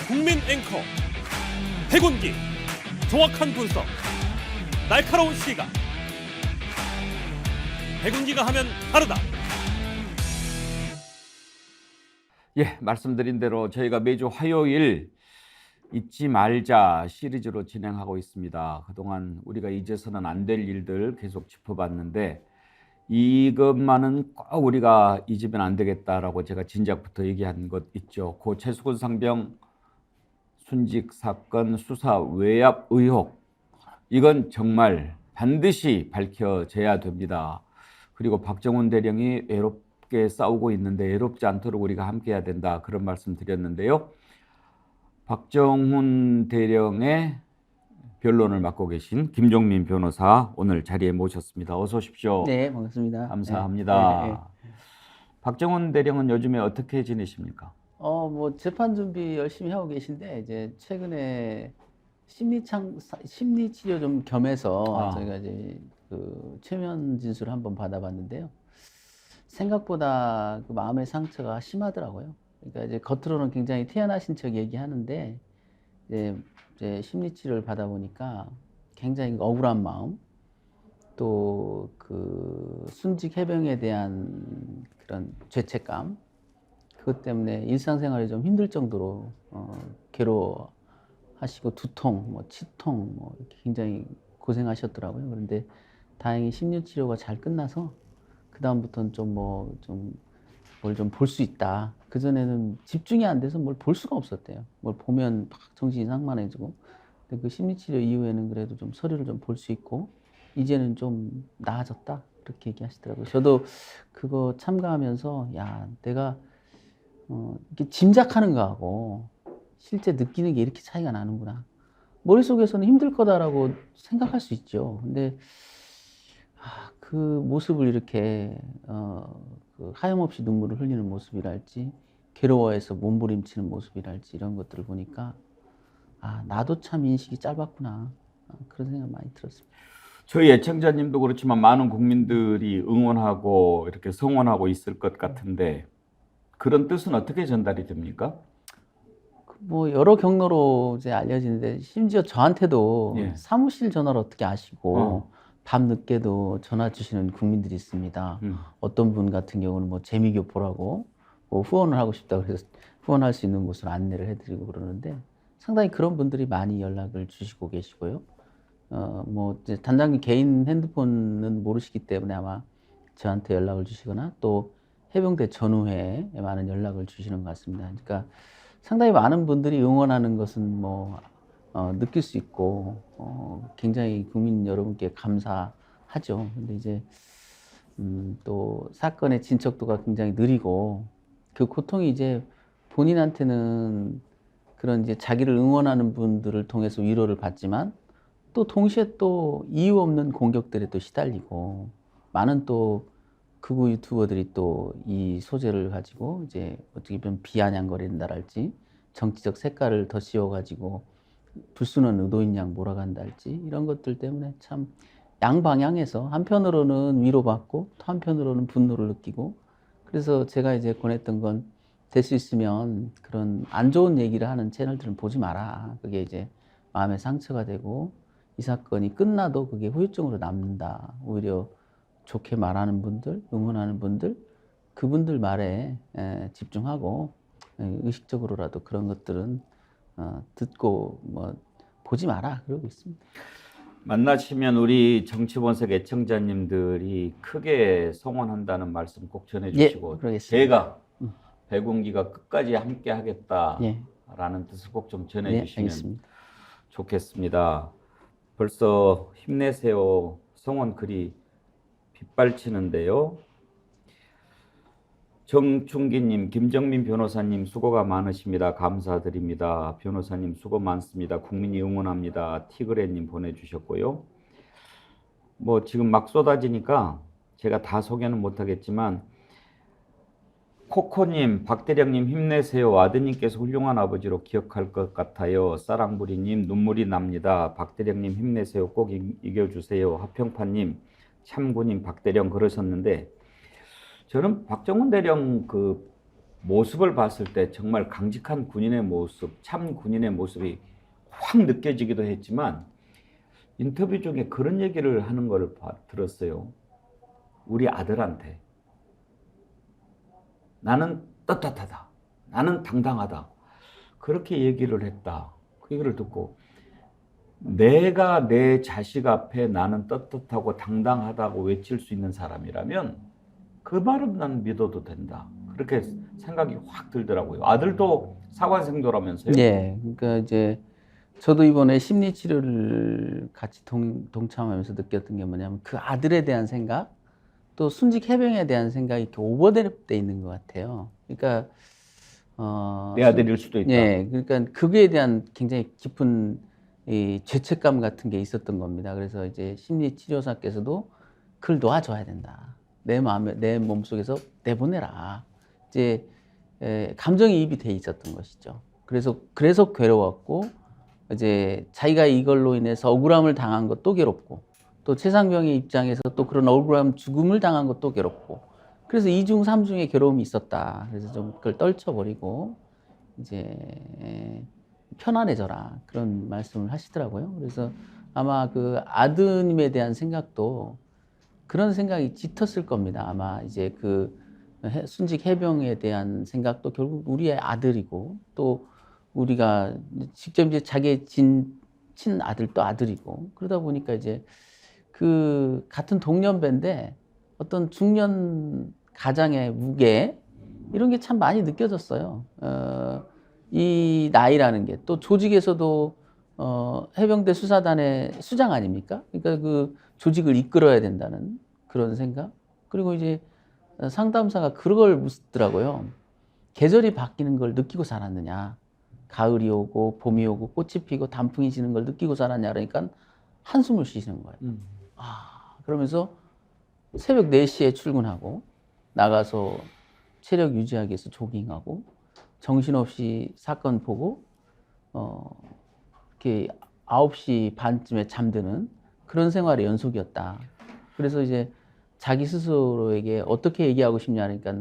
국민 앵커 백운기, 정확한 분석, 날카로운 시각. 백운기가 하면 다르다. 예, 말씀드린 대로 저희가 매주 화요일 잊지 말자 시리즈로 진행하고 있습니다. 그동안 우리가 잊어서는 안 될 일들 계속 짚어봤는데 이것만은 꼭 우리가 잊으면 안 되겠다라고 제가 진작부터 얘기한 것 있죠. 고 최수근 상병 순직 사건 수사 외압 의혹, 이건 정말 반드시 밝혀져야 됩니다. 그리고 박정훈 대령이 외롭게 싸우고 있는데 외롭지 않도록 우리가 함께해야 된다, 그런 말씀 드렸는데요. 박정훈 대령의 변론을 맡고 계신 김종민 변호사 오늘 자리에 모셨습니다. 어서 오십시오. 네, 반갑습니다. 감사합니다. 네. 박정훈 대령은 요즘에 어떻게 지내십니까? 뭐 재판 준비 열심히 하고 계신데 이제 최근에 심리 치료 좀 겸해서 저희가 이제 그 최면 진술을 한번 받아봤는데요. 생각보다 그 마음의 상처가 심하더라고요. 그러니까 이제 겉으로는 굉장히 태연하신 척 얘기하는데 이제 심리 치료를 받아보니까 굉장히 억울한 마음, 또 그 순직 해병에 대한 그런 죄책감, 그것 때문에 일상생활이 좀 힘들 정도로 괴로워하시고 두통, 치통, 이렇게 굉장히 고생하셨더라고요. 그런데 다행히 심리치료가 잘 끝나서 그 다음부터는 뭘 좀 볼 수 있다. 그 전에는 집중이 안 돼서 뭘 볼 수가 없었대요. 뭘 보면 막 정신이 상만해지고. 근데 그 심리치료 이후에는 그래도 좀 서류를 좀 볼 수 있고 이제는 좀 나아졌다, 그렇게 얘기하시더라고요. 저도 그거 참가하면서 야, 내가 이렇게 짐작하는 거하고 실제 느끼는 게 이렇게 차이가 나는구나. 머릿속에서는 힘들 거다라고 생각할 수 있죠. 근데 그 모습을 이렇게 그 하염없이 눈물을 흘리는 모습이랄지, 괴로워해서 몸부림치는 모습이랄지, 이런 것들을 보니까 나도 참 인식이 짧았구나, 그런 생각 많이 들었습니다. 저희 애청자님도 그렇지만 많은 국민들이 응원하고 이렇게 성원하고 있을 것 같은데 그런 뜻은 어떻게 전달이 됩니까? 여러 경로로 이제 알려지는데 심지어 저한테도 예. 사무실 전화를 어떻게 아시고 밤 늦게도 전화 주시는 국민들이 있습니다. 어떤 분 같은 경우는 재미교 보라고 후원을 하고 싶다고 해서 후원할 수 있는 곳을 안내를 해드리고 그러는데 상당히 그런 분들이 많이 연락을 주시고 계시고요. 이제 단장님 개인 핸드폰은 모르시기 때문에 아마 저한테 연락을 주시거나 또 해병대 전우회에 많은 연락을 주시는 것 같습니다. 그러니까 상당히 많은 분들이 응원하는 것은 느낄 수 있고 굉장히 국민 여러분께 감사하죠. 근데 이제 또 사건의 진척도가 굉장히 느리고 그 고통이 이제 본인한테는 그런 이제 자기를 응원하는 분들을 통해서 위로를 받지만 또 동시에 또 이유 없는 공격들에 또 시달리고 많은 또 극우 유튜버들이 또 이 소재를 가지고 이제 어떻게 보면 비아냥거린다랄지 정치적 색깔을 더 씌워가지고 불순한 의도인 양 몰아간다 할지 이런 것들 때문에 참 양방향에서 한편으로는 위로받고 또 한편으로는 분노를 느끼고, 그래서 제가 이제 권했던 건 될 수 있으면 그런 안 좋은 얘기를 하는 채널들은 보지 마라. 그게 이제 마음의 상처가 되고 이 사건이 끝나도 그게 후유증으로 남는다. 오히려 좋게 말하는 분들, 응원하는 분들, 그분들 말에 집중하고 의식적으로라도 그런 것들은 듣고 보지 마라, 그러고 있습니다. 만나시면 우리 정치본색 애청자님들이 크게 성원한다는 말씀 꼭 전해주시고, 그러겠습니다. 제가 백운기가 끝까지 함께 하겠다라는 뜻을 꼭 좀 네, 전해주시면 알겠습니다. 좋겠습니다. 벌써 힘내세요 성원 글이 빗발치는데요. 정충기님, 김정민 변호사님 수고가 많으십니다. 감사드립니다. 변호사님 수고 많습니다. 국민이 응원합니다. 티그레님 보내주셨고요. 지금 막 쏟아지니까 제가 다 소개는 못하겠지만, 코코님, 박대령님 힘내세요. 아드님께서 훌륭한 아버지로 기억할 것 같아요. 사랑부리님 눈물이 납니다. 박대령님 힘내세요. 꼭 이겨주세요. 하평파님, 참고님, 박대령 그러셨는데 저는 박정훈 대령 그 모습을 봤을 때 정말 강직한 군인의 모습, 참 군인의 모습이 확 느껴지기도 했지만 인터뷰 중에 그런 얘기를 하는 걸 들었어요. 우리 아들한테 나는 떳떳하다, 나는 당당하다, 그렇게 얘기를 했다. 그 얘기를 듣고 내가 내 자식 앞에 나는 떳떳하고 당당하다고 외칠 수 있는 사람이라면 그 말은 난 믿어도 된다. 그렇게 생각이 확 들더라고요. 아들도 사관생도라면서요? 네, 그러니까 이제 저도 이번에 심리 치료를 같이 동참하면서 느꼈던 게 뭐냐면 그 아들에 대한 생각, 또 순직 해병에 대한 생각이 이렇게 오버랩돼 있는 것 같아요. 그러니까 내 아들일 수도 있다. 예, 그러니까 그거에 대한 굉장히 깊은 이 죄책감 같은 게 있었던 겁니다. 그래서 이제 심리 치료사께서도 그걸 놓아줘야 된다. 내 마음에, 내 몸속에서 내보내라. 이제 감정이입이 돼 있었던 것이죠. 그래서 괴로웠고, 이제 자기가 이걸로 인해서 억울함을 당한 것도 괴롭고, 또 최상병의 입장에서 또 그런 억울함, 죽음을 당한 것도 괴롭고, 그래서 이중 삼중의 괴로움이 있었다. 그래서 좀 그걸 떨쳐버리고 이제 편안해져라, 그런 말씀을 하시더라고요. 그래서 아마 그 아드님에 대한 생각도 그런 생각이 짙었을 겁니다. 아마 이제 그 순직 해병에 대한 생각도 결국 우리의 아들이고, 또 우리가 직접 이제 자기의 친아들도 아들이고, 그러다 보니까 이제 그 같은 동년배인데 어떤 중년 가장의 무게, 이런 게 참 많이 느껴졌어요. 이 나이라는 게 또 조직에서도 해병대 수사단의 수장 아닙니까? 그러니까 그 조직을 이끌어야 된다는 그런 생각. 그리고 이제 상담사가 그걸 묻더라고요. 계절이 바뀌는 걸 느끼고 살았느냐? 가을이 오고 봄이 오고 꽃이 피고 단풍이 지는 걸 느끼고 살았냐? 그러니까 한숨을 쉬시는 거예요. 그러면서 새벽 4시에 출근하고 나가서 체력 유지하기 위해서 조깅하고 정신없이 사건 보고 이렇게 9시 반쯤에 잠드는 그런 생활의 연속이었다. 그래서 이제 자기 스스로에게 어떻게 얘기하고 싶냐, 그러니까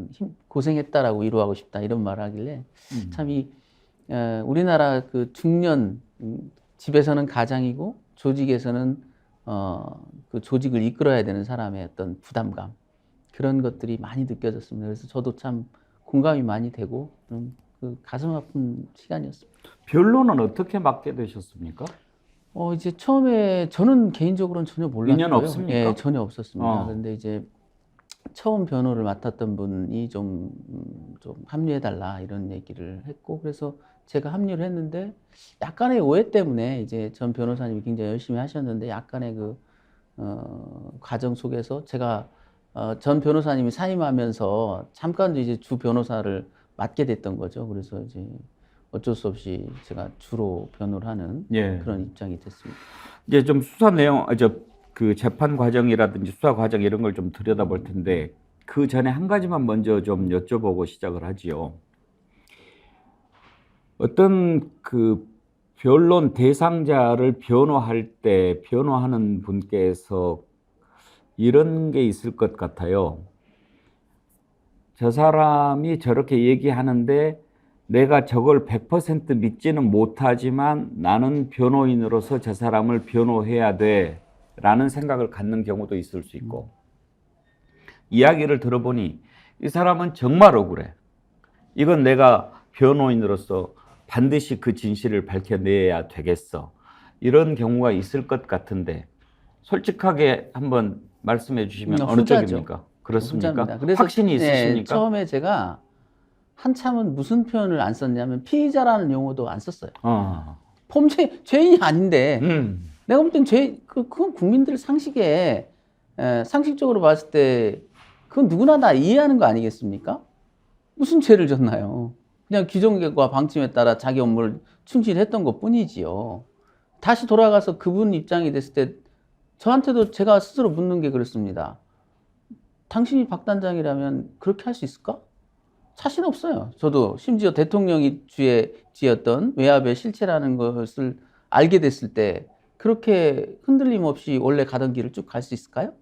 고생했다라고 위로하고 싶다, 이런 말을 하길래 참 우리나라 그 중년, 집에서는 가장이고 조직에서는 그 조직을 이끌어야 되는 사람의 어떤 부담감, 그런 것들이 많이 느껴졌습니다. 그래서 저도 참 공감이 많이 되고 그 가슴 아픈 시간이었습니다. 변론은 어떻게 맡게 되셨습니까? 이제 처음에 저는 개인적으로는 전혀 몰랐고요. 인연 없습니까? 예, 전혀 없었습니다. 그런데 이제 처음 변호를 맡았던 분이 좀 합류해달라, 이런 얘기를 했고, 그래서 제가 합류를 했는데 약간의 오해 때문에 이제 전 변호사님이 굉장히 열심히 하셨는데 약간의 그 과정 속에서 제가 전 변호사님이 사임하면서 잠깐 이제 주 변호사를 맡게 됐던 거죠. 그래서 이제 어쩔 수 없이 제가 주로 변호를 하는 그런 입장이 됐습니다. 이제 좀 수사 내용, 그 재판 과정이라든지 수사 과정 이런 걸 좀 들여다볼 텐데, 그 전에 한 가지만 먼저 좀 여쭤보고 시작을 하지요. 어떤 그 변론 대상자를 변호할 때 변호하는 분께서 이런 게 있을 것 같아요. 저 사람이 저렇게 얘기하는데 내가 저걸 100% 믿지는 못하지만 나는 변호인으로서 저 사람을 변호해야 돼 라는 생각을 갖는 경우도 있을 수 있고, 이야기를 들어보니 이 사람은 정말 억울해. 이건 내가 변호인으로서 반드시 그 진실을 밝혀내야 되겠어. 이런 경우가 있을 것 같은데 솔직하게 한번 말씀해 주시면 어느 쪽입니까? 그렇습니까? 그래서 확신이 있으십니까? 네, 처음에 제가 한참은 무슨 표현을 안 썼냐면 피의자라는 용어도 안 썼어요. 죄인이 아닌데 내가 볼 땐 그건 국민들 상식에 상식적으로 봤을 때 그건 누구나 다 이해하는 거 아니겠습니까? 무슨 죄를 졌나요? 그냥 규정과 방침에 따라 자기 업무를 충실히 했던 것 뿐이지요. 다시 돌아가서 그분 입장이 됐을 때 저한테도 제가 스스로 묻는 게 그렇습니다. 당신이 박 단장이라면 그렇게 할 수 있을까? 자신 없어요. 저도 심지어 대통령이 지었던 외압의 실체라는 것을 알게 됐을 때 그렇게 흔들림 없이 원래 가던 길을 쭉 갈 수 있을까요?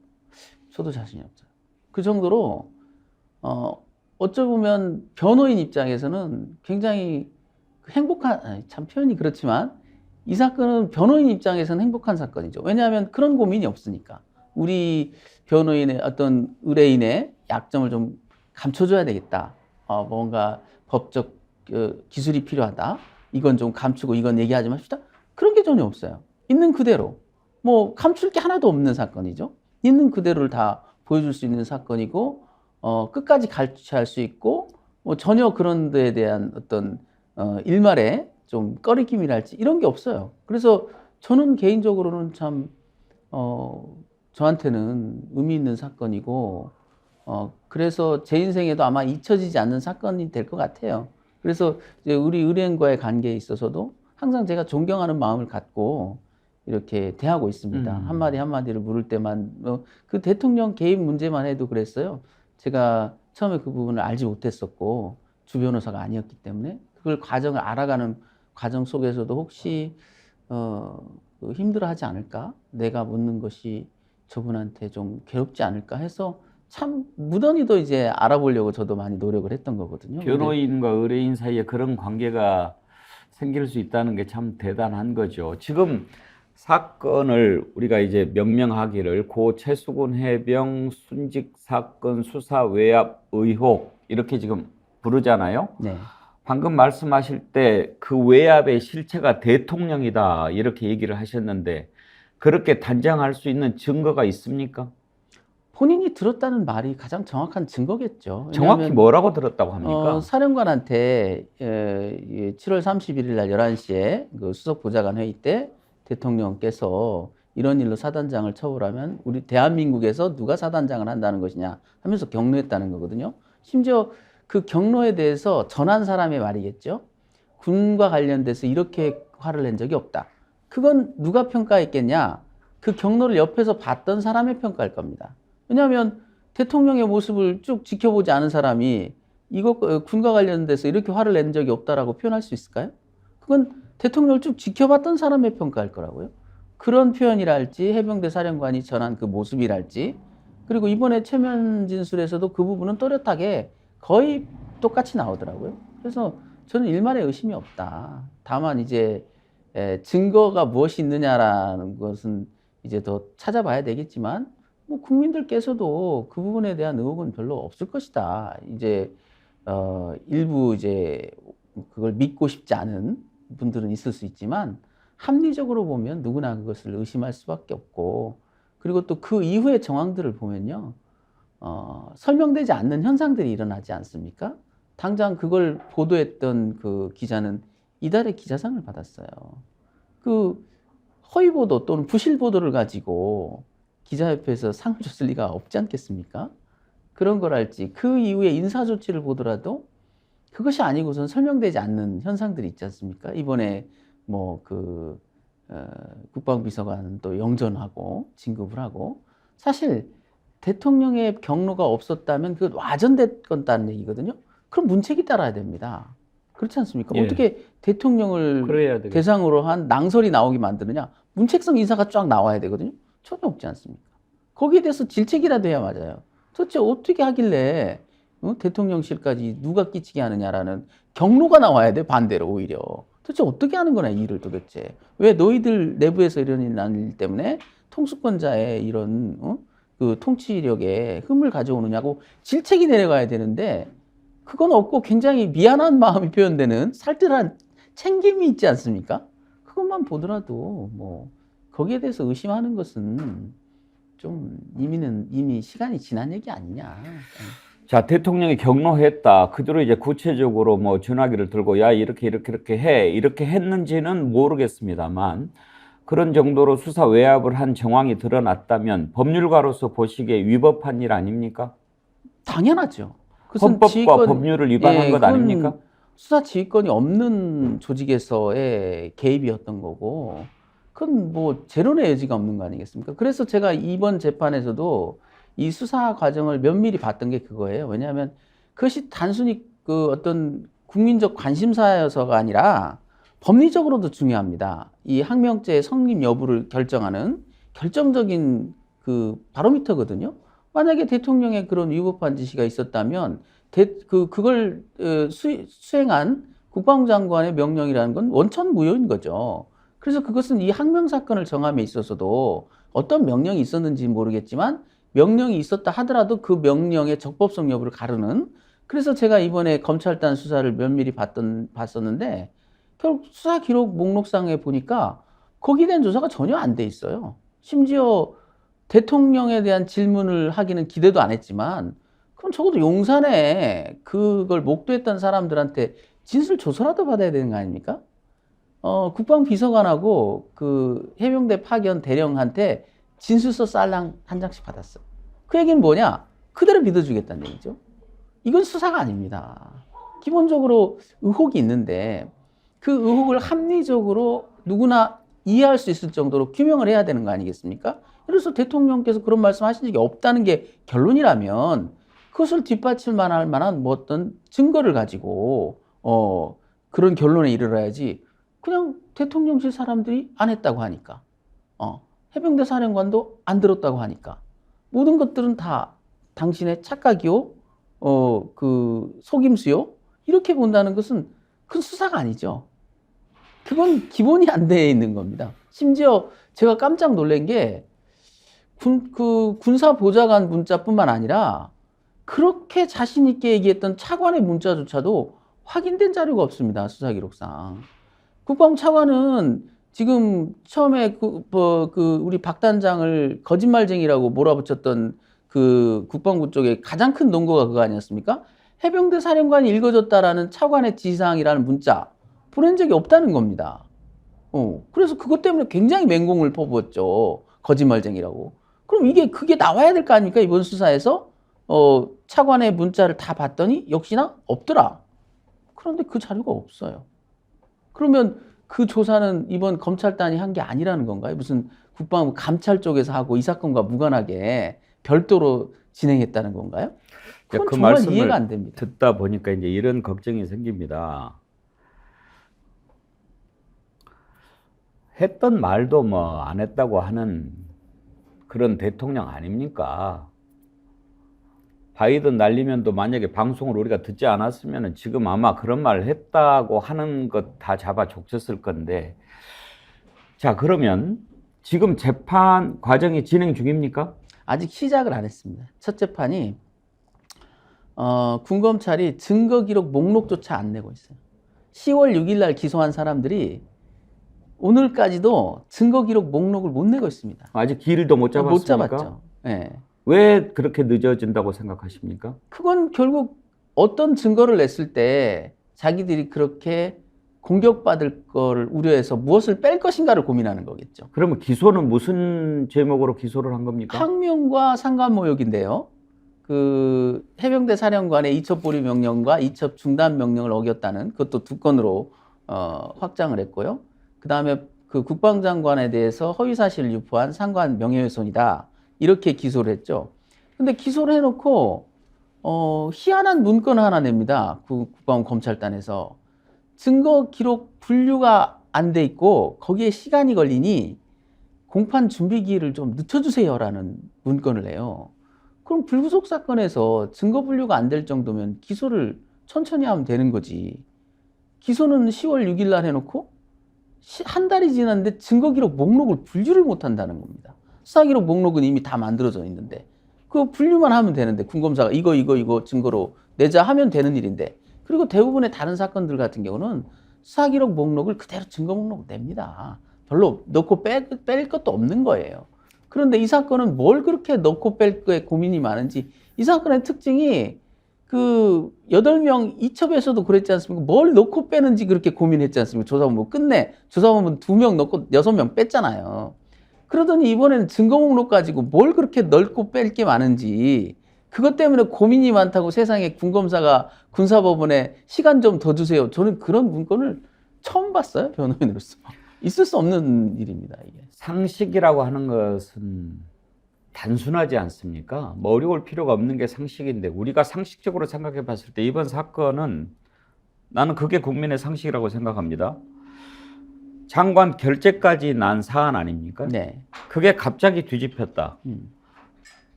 저도 자신이 없어요. 그 정도로 어쩌면 변호인 입장에서는 굉장히 참 표현이 그렇지만 이 사건은 변호인 입장에서는 행복한 사건이죠. 왜냐하면 그런 고민이 없으니까. 우리 변호인의 어떤 의뢰인의 약점을 좀 감춰줘야 되겠다. 뭔가 법적 기술이 필요하다. 이건 좀 감추고 이건 얘기하지 맙시다. 그런 게 전혀 없어요. 있는 그대로. 뭐 감출 게 하나도 없는 사건이죠. 있는 그대로를 다 보여줄 수 있는 사건이고 끝까지 갈취할 수 있고 뭐 전혀 그런 데에 대한 어떤 일말에 좀 꺼리낌이랄지 이런 게 없어요. 그래서 저는 개인적으로는 참 저한테는 의미 있는 사건이고 그래서 제 인생에도 아마 잊혀지지 않는 사건이 될 것 같아요. 그래서 이제 우리 의뢰인과의 관계에 있어서도 항상 제가 존경하는 마음을 갖고 이렇게 대하고 있습니다. 한마디 한마디를 물을 때만 그 대통령 개입 문제만 해도 그랬어요. 제가 처음에 그 부분을 알지 못했었고 주 변호사가 아니었기 때문에 그걸 과정을 알아가는 과정 속에서도 혹시 힘들어하지 않을까? 내가 묻는 것이 저분한테 좀 괴롭지 않을까 해서 참 무던히도 이제 알아보려고 저도 많이 노력을 했던 거거든요. 변호인과 의뢰인 사이에 그런 관계가 생길 수 있다는 게 참 대단한 거죠. 지금 사건을 우리가 이제 명명하기를 고 최수근 해병 순직 사건 수사 외압 의혹 이렇게 지금 부르잖아요. 네. 방금 말씀하실 때 그 외압의 실체가 대통령이다 이렇게 얘기를 하셨는데 그렇게 단정할 수 있는 증거가 있습니까? 본인이 들었다는 말이 가장 정확한 증거겠죠. 정확히 뭐라고 들었다고 합니까? 사령관한테 7월 31일 날 11시에 그 수석 보좌관 회의 때 대통령께서 이런 일로 사단장을 처벌하면 우리 대한민국에서 누가 사단장을 한다는 것이냐 하면서 격려했다는 거거든요. 심지어 그 격려에 대해서 전한 사람의 말이겠죠. 군과 관련돼서 이렇게 화를 낸 적이 없다. 그건 누가 평가했겠냐? 그 격려를 옆에서 봤던 사람의 평가일 겁니다. 왜냐하면 대통령의 모습을 쭉 지켜보지 않은 사람이 이것 군과 관련돼서 이렇게 화를 낸 적이 없다라고 표현할 수 있을까요? 그건 대통령을 쭉 지켜봤던 사람의 평가일 거라고요. 그런 표현이랄지 해병대 사령관이 전한 그 모습이랄지 그리고 이번에 최면 진술에서도 그 부분은 또렷하게 거의 똑같이 나오더라고요. 그래서 저는 일말의 의심이 없다. 다만 이제 증거가 무엇이 있느냐라는 것은 이제 더 찾아봐야 되겠지만 뭐 국민들께서도 그 부분에 대한 의혹은 별로 없을 것이다. 이제 일부 이제 그걸 믿고 싶지 않은 분들은 있을 수 있지만 합리적으로 보면 누구나 그것을 의심할 수밖에 없고 그리고 또 그 이후의 정황들을 보면요. 설명되지 않는 현상들이 일어나지 않습니까? 당장 그걸 보도했던 그 기자는 이달의 기자상을 받았어요. 그 허위 보도 또는 부실 보도를 가지고 기자협회에서 상을 줬을 리가 없지 않겠습니까? 그런 걸 알지. 그 이후에 인사 조치를 보더라도 그것이 아니고선 설명되지 않는 현상들이 있지 않습니까? 이번에 뭐 국방비서관 또 영전하고 진급을 하고 사실 대통령의 경로가 없었다면 그건 와전됐다는 얘기거든요. 그럼 문책이 따라야 됩니다. 그렇지 않습니까? 예. 어떻게 대통령을 대상으로 한 낭설이 나오게 만드느냐? 문책성 인사가 쫙 나와야 되거든요. 전혀 없지 않습니까? 거기에 대해서 질책이라도 해야 맞아요. 도대체 어떻게 하길래 대통령실까지 누가 끼치게 하느냐라는 경로가 나와야 돼, 반대로 오히려. 도대체 어떻게 하는 거냐, 이 일을 도대체. 왜 너희들 내부에서 이런 일이 나는 일 때문에 통수권자의 이런 그 통치력에 흠을 가져오느냐고 질책이 내려가야 되는데 그건 없고 굉장히 미안한 마음이 표현되는 살뜰한 챙김이 있지 않습니까? 그것만 보더라도 뭐 거기에 대해서 의심하는 것은 좀 이미 시간이 지난 얘기 아니냐. 자, 대통령이 경로했다. 그대로 이제 구체적으로 뭐 전화기를 들고 야 이렇게 해 이렇게 했는지는 모르겠습니다만 그런 정도로 수사 외압을 한 정황이 드러났다면 법률가로서 보시기에 위법한 일 아닙니까? 당연하죠. 헌법과 법률을 위반한 것 아닙니까? 수사 지휘권이 없는 조직에서의 개입이었던 거고 그건 뭐 재론의 여지가 없는 거 아니겠습니까? 그래서 제가 이번 재판에서도 이 수사 과정을 면밀히 봤던 게 그거예요. 왜냐하면 그것이 단순히 그 어떤 국민적 관심사여서가 아니라 법리적으로도 중요합니다. 이 항명죄의 성립 여부를 결정하는 결정적인 그 바로미터거든요. 만약에 대통령의 그런 위법한 지시가 있었다면 그걸 수행한 국방장관의 명령이라는 건 원천무효인 거죠. 그래서 그것은 이 항명 사건을 정함에 있어서도 어떤 명령이 있었는지 모르겠지만 명령이 있었다 하더라도 그 명령의 적법성 여부를 가르는, 그래서 제가 이번에 검찰단 수사를 면밀히 봤었는데 결국 수사 기록 목록상에 보니까 거기에 대한 조사가 전혀 안 돼 있어요. 심지어 대통령에 대한 질문을 하기는 기대도 안 했지만 그럼 적어도 용산에 그걸 목도했던 사람들한테 진술 조서라도 받아야 되는 거 아닙니까? 국방비서관하고 그 해병대 파견 대령한테 진술서 쌀랑 한 장씩 받았어. 그 얘기는 뭐냐? 그대로 믿어주겠다는 얘기죠. 이건 수사가 아닙니다. 기본적으로 의혹이 있는데 그 의혹을 합리적으로 누구나 이해할 수 있을 정도로 규명을 해야 되는 거 아니겠습니까? 그래서 대통령께서 그런 말씀 하신 적이 없다는 게 결론이라면 그것을 뒷받침할 만한 뭐 어떤 증거를 가지고 그런 결론에 이르러야지, 그냥 대통령실 사람들이 안 했다고 하니까 해병대 사령관도 안 들었다고 하니까 모든 것들은 다 당신의 착각이요, 그 속임수요, 이렇게 본다는 것은 큰 수사가 아니죠. 그건 기본이 안 돼 있는 겁니다. 심지어 제가 깜짝 놀란 게 군사 보좌관 문자뿐만 아니라 그렇게 자신 있게 얘기했던 차관의 문자조차도 확인된 자료가 없습니다. 수사 기록상. 국방부 차관은 지금 처음에 우리 박 단장을 거짓말쟁이라고 몰아붙였던 그 국방부 쪽에 가장 큰 논거가 그거 아니었습니까? 해병대 사령관이 읽어줬다라는 차관의 지시사항이라는 문자 보낸 적이 없다는 겁니다. 그래서 그것 때문에 굉장히 맹공을 퍼부었죠. 거짓말쟁이라고. 그럼 그게 나와야 될 거 아닙니까? 이번 수사에서 차관의 문자를 다 봤더니 역시나 없더라. 그런데 그 자료가 없어요. 그러면 그 조사는 이번 검찰단이 한 게 아니라는 건가요? 무슨 국방부 감찰 쪽에서 하고 이 사건과 무관하게 별도로 진행했다는 건가요? 그건 그 정말 말씀을 이해가 안 됩니다. 듣다 보니까 이제 이런 걱정이 생깁니다. 했던 말도 뭐 안 했다고 하는 그런 대통령 아닙니까? 바이든 날리면도 만약에 방송을 우리가 듣지 않았으면 지금 아마 그런 말을 했다고 하는 것 다 잡아 족쳤을 건데. 자, 그러면 지금 재판 과정이 진행 중입니까? 아직 시작을 안 했습니다. 첫 재판이 군검찰이 증거기록 목록조차 안 내고 있어요. 10월 6일 날 기소한 사람들이 오늘까지도 증거기록 목록을 못 내고 있습니다. 아직 길도 못 잡았습니까? 못 잡았죠. 네. 왜 그렇게 늦어진다고 생각하십니까? 그건 결국 어떤 증거를 냈을 때 자기들이 그렇게 공격받을 거를 우려해서 무엇을 뺄 것인가를 고민하는 거겠죠. 그러면 기소는 무슨 제목으로 기소를 한 겁니까? 항명과 상관모욕인데요. 그 해병대 사령관의 이첩 보류 명령과 이첩 중단 명령을 어겼다는, 그것도 2건으로 확장을 했고요. 그 다음에 그 국방장관에 대해서 허위사실을 유포한 상관 명예훼손이다, 이렇게 기소를 했죠. 근데 기소를 해놓고 희한한 문건을 하나 냅니다. 국방부 검찰단에서 증거 기록 분류가 안 돼 있고 거기에 시간이 걸리니 공판 준비 기일을 좀 늦춰주세요라는 문건을 내요. 그럼 불구속 사건에서 증거 분류가 안 될 정도면 기소를 천천히 하면 되는 거지. 기소는 10월 6일 날 해놓고 한 달이 지났는데 증거 기록 목록을 분류를 못 한다는 겁니다. 수사 기록 목록은 이미 다 만들어져 있는데 그거 분류만 하면 되는데, 군검사가 이거 증거로 내자 하면 되는 일인데. 그리고 대부분의 다른 사건들 같은 경우는 수사 기록 목록을 그대로 증거 목록을 냅니다. 별로 넣고 뺄 것도 없는 거예요. 그런데 이 사건은 뭘 그렇게 넣고 뺄 거에 고민이 많은지, 이 사건의 특징이 그 8명 이첩에서도 그랬지 않습니까? 뭘 넣고 빼는지 그렇게 고민했지 않습니까? 조사본부 끝내 조사본부 2명 넣고 6명 뺐잖아요. 그러더니 이번에는 증거 목록 가지고 뭘 그렇게 넣고 뺄 게 많은지, 그것 때문에 고민이 많다고 세상에 군검사가 군사법원에 시간 좀 더 주세요. 저는 그런 문건을 처음 봤어요, 변호인으로서. 있을 수 없는 일입니다, 이게. 상식이라고 하는 것은 단순하지 않습니까? 뭐 어려울 필요가 없는 게 상식인데, 우리가 상식적으로 생각해 봤을 때 이번 사건은 나는 그게 국민의 상식이라고 생각합니다. 장관 결재까지 난 사안 아닙니까? 네. 그게 갑자기 뒤집혔다.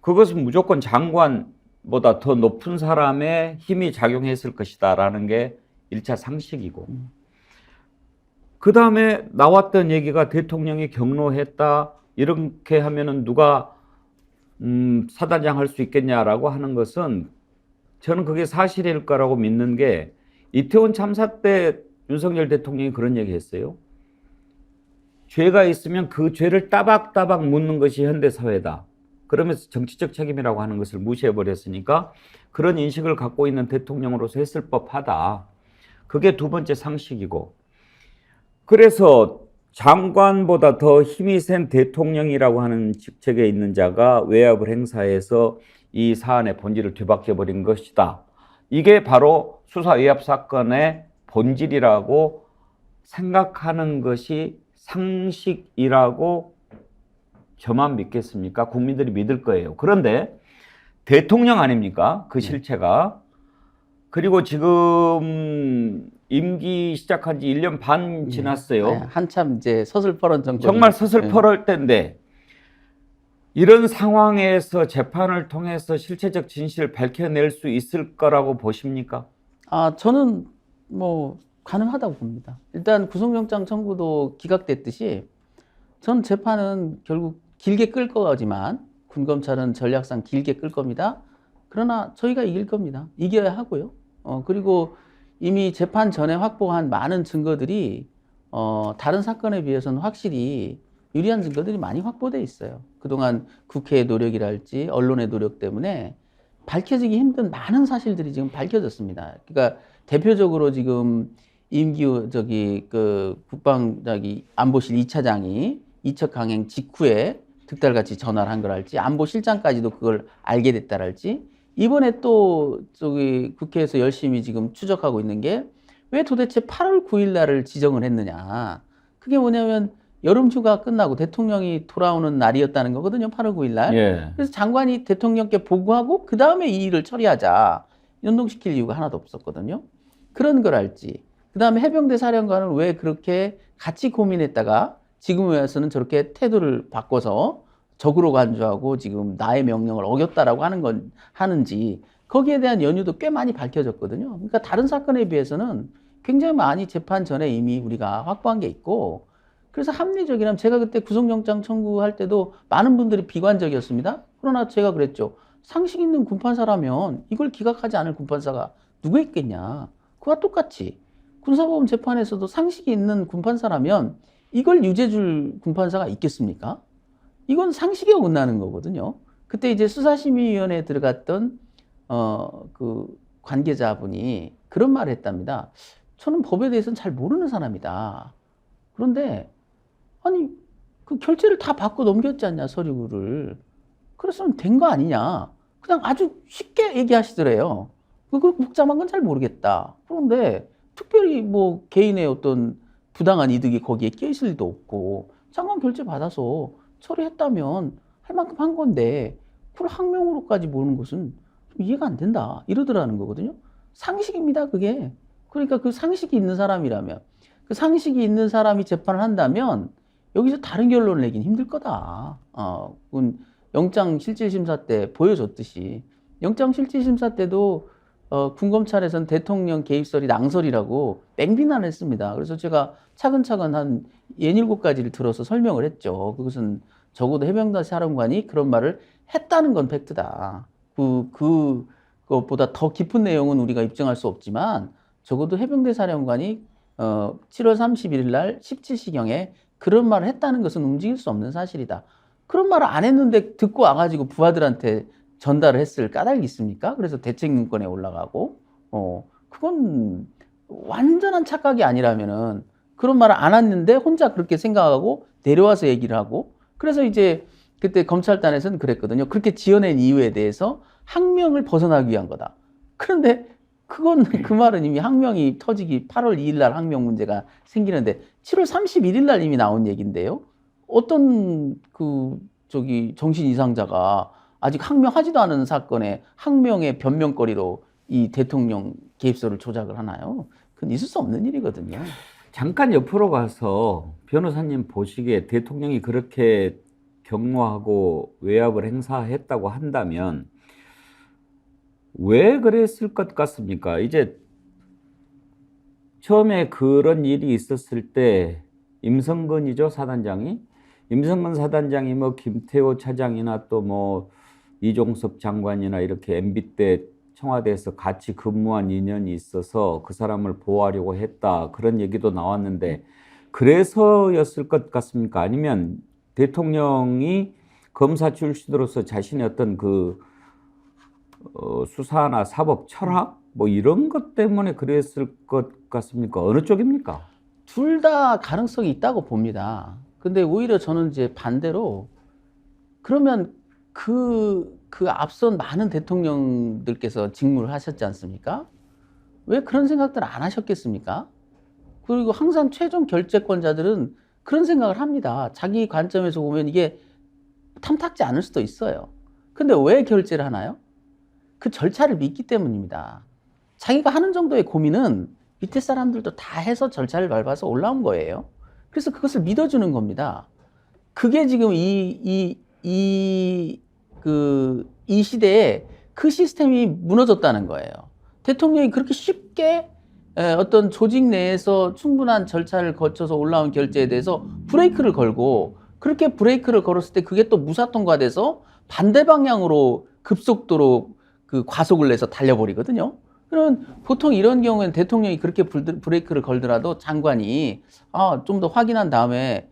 그것은 무조건 장관 보다 더 높은 사람의 힘이 작용했을 것이다라는 게 1차 상식이고, 그 다음에 나왔던 얘기가 대통령이 경로했다 이렇게 하면은 누가 사단장 할 수 있겠냐라고 하는 것은 저는 그게 사실일 거라고 믿는 게, 이태원 참사 때 윤석열 대통령이 그런 얘기 했어요. 죄가 있으면 그 죄를 따박따박 묻는 것이 현대사회다. 그러면서 정치적 책임이라고 하는 것을 무시해버렸으니까 그런 인식을 갖고 있는 대통령으로서 했을 법하다. 그게 두 번째 상식이고, 그래서 장관보다 더 힘이 센 대통령이라고 하는 직책에 있는 자가 외압을 행사해서 이 사안의 본질을 뒤바뀌어버린 것이다. 이게 바로 수사 외압 사건의 본질이라고 생각하는 것이 상식이라고 저만 믿겠습니까? 국민들이 믿을 거예요. 그런데 대통령 아닙니까? 그 실체가. 그리고 지금 임기 시작한 지 1년 반 지났어요. 한참 이제 서슬퍼런 정도. 정말 서슬퍼럴 때인데, 이런 상황에서 재판을 통해서 실체적 진실을 밝혀낼 수 있을 거라고 보십니까? 저는 뭐 가능하다고 봅니다. 일단 구속영장 청구도 기각됐듯이 전 재판은 결국 길게 끌 거지만, 군검찰은 전략상 길게 끌 겁니다. 그러나 저희가 이길 겁니다. 이겨야 하고요. 그리고 이미 재판 전에 확보한 많은 증거들이 다른 사건에 비해서는 확실히 유리한 증거들이 많이 확보돼 있어요. 그동안 국회의 노력이랄지 언론의 노력 때문에 밝혀지기 힘든 많은 사실들이 지금 밝혀졌습니다. 그러니까 대표적으로 지금 임기우 안보실 2차장이 이첩 강행 직후에 득달같이 전화를 한 거랄지, 안보실장까지도 그걸 알게 됐다랄지, 이번에 또 국회에서 열심히 지금 추적하고 있는 게, 왜 도대체 8월 9일 날을 지정을 했느냐. 그게 뭐냐면 여름 휴가 끝나고 대통령이 돌아오는 날이었다는 거거든요. 8월 9일 날. 예. 그래서 장관이 대통령께 보고하고 그 다음에 이 일을 처리하자. 연동시킬 이유가 하나도 없었거든요. 그런 걸 알지. 그 다음에 해병대 사령관을 왜 그렇게 같이 고민했다가 지금에 와서는 저렇게 태도를 바꿔서 적으로 간주하고 지금 나의 명령을 어겼다라고 하는지, 거기에 대한 연유도 꽤 많이 밝혀졌거든요. 그러니까 다른 사건에 비해서는 굉장히 많이 재판 전에 이미 우리가 확보한 게 있고, 그래서 합리적이라면, 제가 그때 구속영장 청구할 때도 많은 분들이 비관적이었습니다. 그러나 제가 그랬죠. 상식 있는 군판사라면 이걸 기각하지 않을 군판사가 누가 있겠냐. 그와 똑같이 군사법원 재판에서도 상식이 있는 군판사라면 이걸 유죄줄 군판사가 있겠습니까? 이건 상식에 어긋나는 거거든요. 그때 이제 수사심의위원회에 들어갔던 그 관계자분이 그런 말을 했답니다. 저는 법에 대해서는 잘 모르는 사람이다. 그런데 아니 그 결재를 다 받고 넘겼지 않냐, 서류를. 그랬으면 된 거 아니냐. 그냥 아주 쉽게 얘기하시더래요. 그걸 복잡한 건 잘 모르겠다. 그런데 특별히 뭐 개인의 어떤 부당한 이득이 거기에 껴있을 리도 없고, 장관 결재 받아서 처리했다면 할 만큼 한 건데 그걸 항명으로까지 보는 것은 좀 이해가 안 된다, 이러더라는 거거든요. 상식입니다, 그게. 그러니까 그 상식이 있는 사람이라면, 그 상식이 있는 사람이 재판을 한다면 여기서 다른 결론을 내긴 힘들 거다. 그건 영장실질심사 때 보여줬듯이, 영장실질심사 때도 군검찰에서는 대통령 개입설이 낭설이라고 맹비난했습니다. 그래서 제가 차근차근 한 67가지를 들어서 설명을 했죠. 그것은 적어도 해병대 사령관이 그런 말을 했다는 건 팩트다. 그것보다 더 깊은 내용은 우리가 입증할 수 없지만, 적어도 해병대 사령관이 7월 31일 날 17시경에 그런 말을 했다는 것은 움직일 수 없는 사실이다. 그런 말을 안 했는데 듣고 와가지고 부하들한테 전달을 했을 까닭이 있습니까? 그래서 대책문건에 올라가고, 그건 완전한 착각이 아니라면은 그런 말을 안 했는데 혼자 그렇게 생각하고 내려와서 얘기를 하고, 그래서 이제 그때 검찰단에서는 그랬거든요. 그렇게 지어낸 이유에 대해서 항명을 벗어나기 위한 거다. 그런데 그건 그 말은 이미 항명이 터지기 8월 2일 날 항명 문제가 생기는데 7월 31일 날 이미 나온 얘기인데요. 어떤 정신 이상자가 아직 항명하지도 않은 사건에 항명의 변명거리로 이 대통령 개입설을 조작을 하나요? 그건 있을 수 없는 일이거든요. 잠깐 옆으로 가서 변호사님 보시기에 대통령이 그렇게 경로하고 외압을 행사했다고 한다면, 왜 그랬을 것 같습니까? 이제 처음에 그런 일이 있었을 때 임성근이죠, 사단장이. 임성근 사단장이 뭐 김태호 차장이나 또 뭐 이종섭 장관이나 이렇게 MB 때 청와대에서 같이 근무한 인연이 있어서 그 사람을 보호하려고 했다. 그런 얘기도 나왔는데 그래서였을 것 같습니까? 아니면 대통령이 검사 출신으로서 자신의 어떤 그 수사나 사법 철학 뭐 이런 것 때문에 그랬을 것 같습니까? 어느 쪽입니까? 둘 다 가능성이 있다고 봅니다. 근데 오히려 저는 이제 반대로 그러면 그 앞선 많은 대통령들께서 직무를 하셨지 않습니까? 왜 그런 생각들 안 하셨겠습니까? 그리고 항상 최종 결재권자들은 그런 생각을 합니다. 자기 관점에서 보면 이게 탐탁지 않을 수도 있어요. 근데 왜 결재를 하나요? 그 절차를 믿기 때문입니다. 자기가 하는 정도의 고민은 밑에 사람들도 다 해서 절차를 밟아서 올라온 거예요. 그래서 그것을 믿어주는 겁니다. 그게 지금 이 시대에 그 시스템이 무너졌다는 거예요. 대통령이 그렇게 쉽게 어떤 조직 내에서 충분한 절차를 거쳐서 올라온 결재에 대해서 브레이크를 걸고, 그렇게 브레이크를 걸었을 때 그게 또 무사 통과돼서 반대 방향으로 급속도로 그 과속을 내서 달려버리거든요. 그럼 보통 이런 경우에는 대통령이 그렇게 브레이크를 걸더라도 장관이 좀 더 확인한 다음에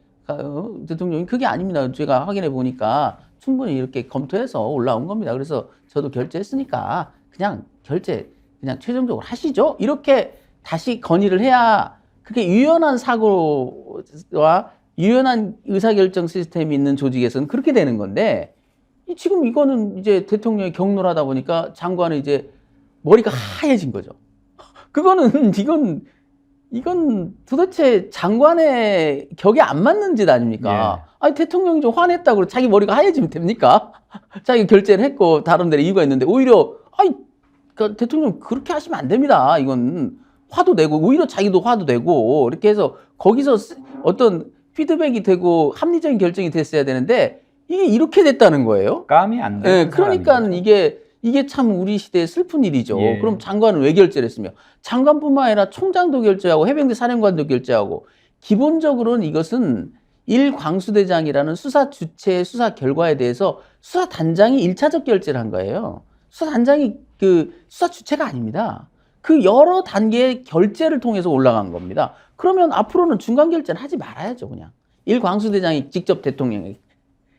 대통령이 그게 아닙니다. 제가 확인해 보니까 충분히 이렇게 검토해서 올라온 겁니다. 그래서 저도 결재했으니까 그냥 결재 그냥 최종적으로 하시죠. 이렇게 다시 건의를 해야 그게 유연한 사고와 유연한 의사결정 시스템이 있는 조직에서는 그렇게 되는 건데, 지금 이거는 이제 대통령이 경로를 하다 보니까 장관은 이제 머리가 하얘진 거죠. 그거는 이건 도대체 장관의 격에 안 맞는 짓 아닙니까? 예. 아니, 대통령이 좀 화냈다고 자기 머리가 하얘지면 됩니까? 자기 결재를 했고 다른 데는 이유가 있는데 오히려 그러니까 대통령 그렇게 하시면 안 됩니다. 이건 화도 내고 오히려 자기도 화도 내고 이렇게 해서 거기서 어떤 피드백이 되고 합리적인 결정이 됐어야 되는데 이게 이렇게 됐다는 거예요. 감이 안 되는 네, 그러니까 사람인 거죠. 이게 참 우리 시대의 슬픈 일이죠. 예. 그럼 장관은 왜 결재를 했으며? 장관뿐만 아니라 총장도 결재하고 해병대 사령관도 결재하고, 기본적으로는 이것은 일광수대장이라는 수사 주체의 수사 결과에 대해서 수사단장이 1차적 결재를 한 거예요. 수사단장이 그 수사 주체가 아닙니다. 그 여러 단계의 결재를 통해서 올라간 겁니다. 그러면 앞으로는 중간 결재는 하지 말아야죠, 그냥. 일광수대장이 직접 대통령에게.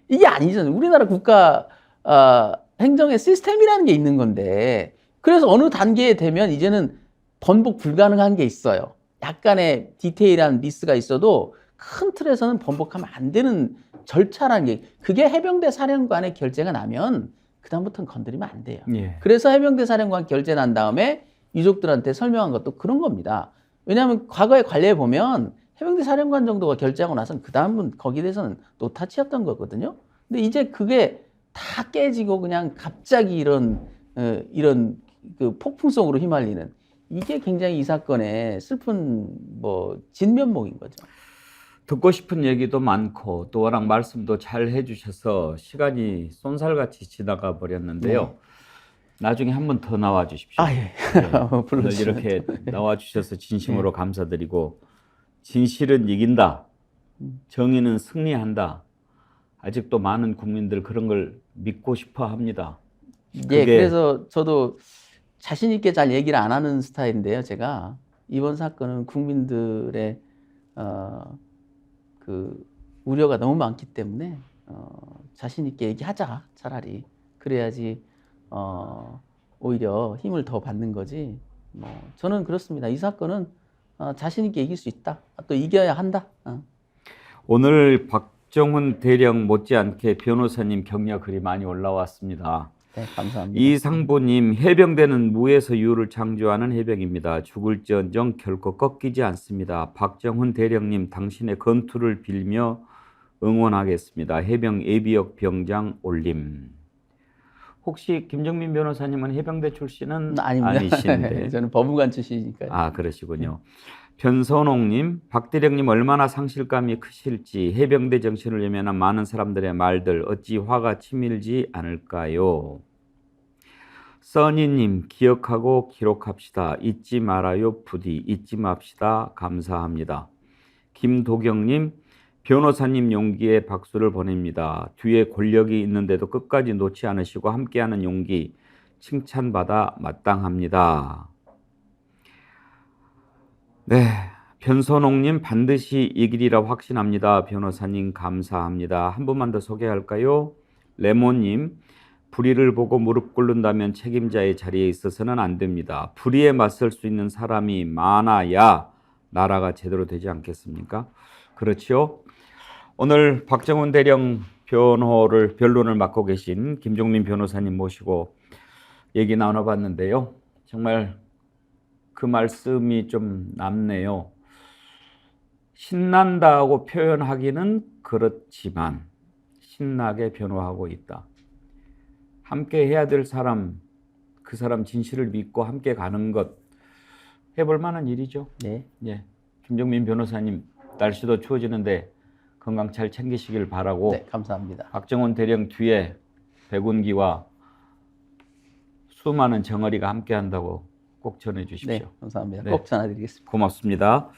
이게 아니잖아요. 우리나라 국가 행정의 시스템이라는 게 있는 건데, 그래서 어느 단계에 되면 이제는 번복 불가능한 게 있어요. 약간의 디테일한 미스가 있어도 큰 틀에서는 번복하면 안 되는 절차라는 게, 그게 해병대 사령관의 결재가 나면 그다음부터는 건드리면 안 돼요. 예. 그래서 해병대 사령관 결재 난 다음에 유족들한테 설명한 것도 그런 겁니다. 왜냐하면 과거의 관례에 보면 해병대 사령관 정도가 결재하고 나서는 그 다음은 거기에 대해서는 노타치였던 거거든요. 근데 이제 그게 다 깨지고 그냥 갑자기 이런 그 폭풍성으로 휘말리는, 이게 굉장히 이 사건의 슬픈 진면목인 거죠. 듣고 싶은 얘기도 많고 또 워낙 말씀도 잘 해주셔서 시간이 쏜살같이 지나가 버렸는데요. 네. 나중에 한 번 더 나와 주십시오. 예. 오늘 불러주시면 이렇게 나와 주셔서 진심으로 감사드리고, 진실은 이긴다, 정의는 승리한다. 아직도 많은 국민들 그런 걸 믿고 싶어 합니다. 예, 그래서 저도 자신 있게 잘 얘기를 안 하는 스타일인데요. 제가 이번 사건은 국민들의 그 우려가 너무 많기 때문에 자신 있게 얘기하자, 차라리. 그래야지 오히려 힘을 더 받는 거지. 저는 그렇습니다. 이 사건은 자신 있게 이길 수 있다. 또 이겨야 한다. 오늘 박정훈 대령 못지않게 변호사님 격려 글이 많이 올라왔습니다. 네, 감사합니다. 이상보님, 해병대는 무에서 유를 창조하는 해병입니다. 죽을지언정 결코 꺾이지 않습니다. 박정훈 대령님, 당신의 건투를 빌며 응원하겠습니다. 해병 예비역 병장 올림. 혹시 김정민 변호사님은 해병대 출신은 아닙니다. 아니신데? 저는 법무관 출신이니까요. 아, 그러시군요. 변선홍님, 박 대령님 얼마나 상실감이 크실지 해병대 정신을 외면한 많은 사람들의 말들 어찌 화가 치밀지 않을까요? 써니님, 기억하고 기록합시다. 잊지 말아요. 부디 잊지 맙시다. 감사합니다. 김도경님, 변호사님 용기에 박수를 보냅니다. 뒤에 권력이 있는데도 끝까지 놓지 않으시고 함께하는 용기 칭찬받아 마땅합니다. 네, 변선홍님, 반드시 이기리라 확신합니다. 변호사님 감사합니다. 한 분만 더 소개할까요? 레몬님, 불의를 보고 무릎 꿇는다면 책임자의 자리에 있어서는 안 됩니다. 불의에 맞설 수 있는 사람이 많아야 나라가 제대로 되지 않겠습니까? 그렇지요? 오늘 박정훈 대령 변론을 맡고 계신 김종민 변호사님 모시고 얘기 나눠봤는데요. 정말 그 말씀이 좀 남네요. 신난다고 표현하기는 그렇지만 신나게 변호하고 있다. 함께 해야 될 사람, 그 사람 진실을 믿고 함께 가는 것 해볼 만한 일이죠. 네. 예. 김종민 변호사님, 날씨도 추워지는데 건강 잘 챙기시길 바라고. 네, 감사합니다. 박정훈 대령 뒤에 백운기와 수많은 정어리가 함께 한다고 꼭 전해 주십시오. 네, 감사합니다. 네. 꼭 전화드리겠습니다. 고맙습니다.